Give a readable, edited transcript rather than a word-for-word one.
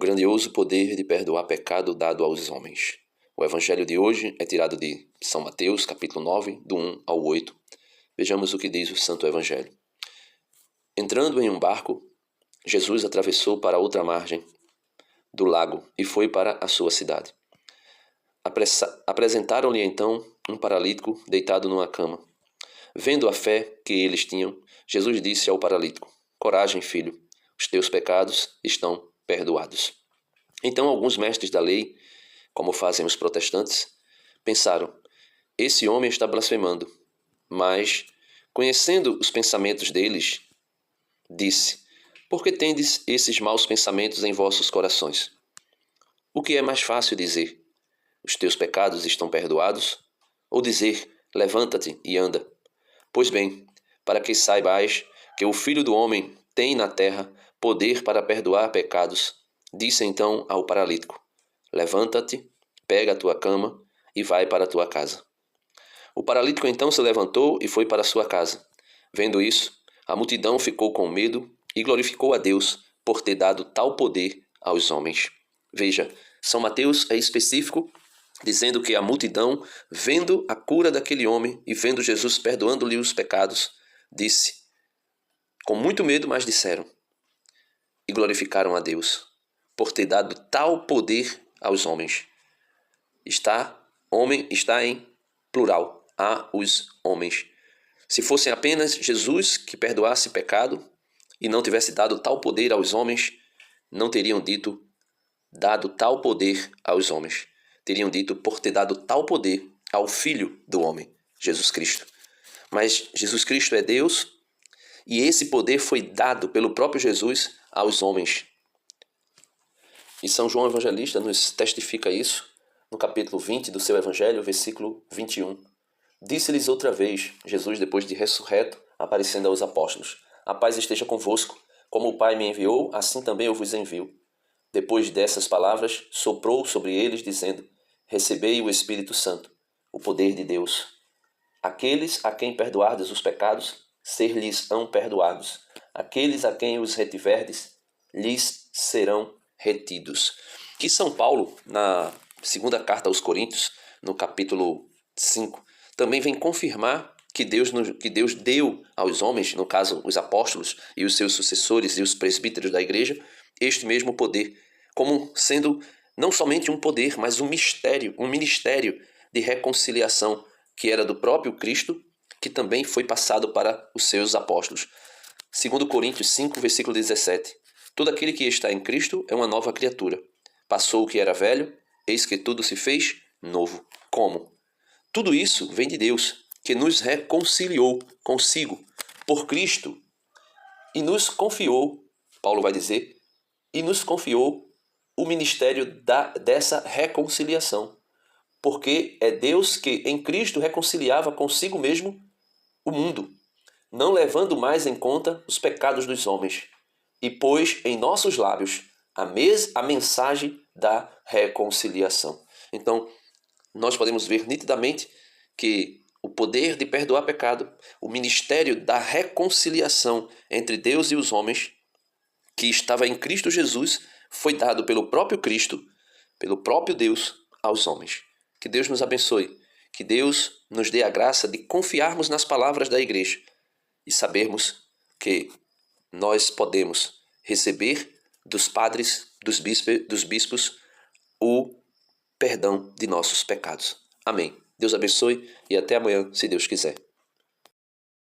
grandioso poder de perdoar pecado dado aos homens. O evangelho de hoje é tirado de São Mateus, capítulo 9, do 1 ao 8. Vejamos o que diz o Santo Evangelho. Entrando em um barco, Jesus atravessou para outra margem do lago e foi para a sua cidade. Apresentaram-lhe então um paralítico deitado numa cama. Vendo a fé que eles tinham, Jesus disse ao paralítico: "Coragem, filho, os teus pecados estão perdoados." Então alguns mestres da lei, como fazem os protestantes, pensaram: esse homem está blasfemando. Mas, conhecendo os pensamentos deles, disse: por que tendes esses maus pensamentos em vossos corações? O que é mais fácil dizer: os teus pecados estão perdoados? Ou dizer: levanta-te e anda? Pois bem, para que saibais que o Filho do Homem tem na terra poder para perdoar pecados, disse então ao paralítico: levanta-te, pega a tua cama e vai para a tua casa. O paralítico então se levantou e foi para sua casa. Vendo isso, a multidão ficou com medo e glorificou a Deus por ter dado tal poder aos homens. Veja, São Mateus é específico, dizendo que a multidão, vendo a cura daquele homem e vendo Jesus perdoando-lhe os pecados, disse, com muito medo, mas disseram, e glorificaram a Deus por ter dado tal poder aos homens. Homem está em plural, a os homens. Se fossem apenas Jesus que perdoasse pecado e não tivesse dado tal poder aos homens, não teriam dito dado tal poder aos homens. Teriam dito por ter dado tal poder ao Filho do homem, Jesus Cristo. Mas Jesus Cristo é Deus e esse poder foi dado pelo próprio Jesus aos homens. E São João Evangelista nos testifica isso no capítulo 20 do seu Evangelho, versículo 21. Disse-lhes outra vez, Jesus, depois de ressurreto, aparecendo aos apóstolos: a paz esteja convosco. Como o Pai me enviou, assim também eu vos envio. Depois dessas palavras, soprou sobre eles, dizendo: recebei o Espírito Santo, o poder de Deus. Aqueles a quem perdoardes os pecados, ser-lhes-ão perdoados. Aqueles a quem os retiverdes, lhes serão retidos. Que São Paulo, na segunda carta aos Coríntios, no capítulo 5, também vem confirmar que Deus deu aos homens, no caso os apóstolos e os seus sucessores e os presbíteros da igreja, este mesmo poder, como sendo não somente um poder, mas um ministério de reconciliação que era do próprio Cristo, que também foi passado para os seus apóstolos. 2 Coríntios 5, versículo 17. Todo aquele que está em Cristo é uma nova criatura. Passou o que era velho, eis que tudo se fez novo. Como? Tudo isso vem de Deus, que nos reconciliou consigo por Cristo e nos confiou, Paulo vai dizer, e nos confiou o ministério dessa reconciliação. Porque é Deus que em Cristo reconciliava consigo mesmo o mundo, não levando mais em conta os pecados dos homens, e pôs em nossos lábios a mensagem da reconciliação. Então, nós podemos ver nitidamente que o poder de perdoar pecado, o ministério da reconciliação entre Deus e os homens, que estava em Cristo Jesus, foi dado pelo próprio Cristo, pelo próprio Deus, aos homens. Que Deus nos abençoe, que Deus nos dê a graça de confiarmos nas palavras da igreja e sabermos que nós podemos receber dos padres, dos bispos, o perdão de nossos pecados. Amém. Deus abençoe e até amanhã, se Deus quiser.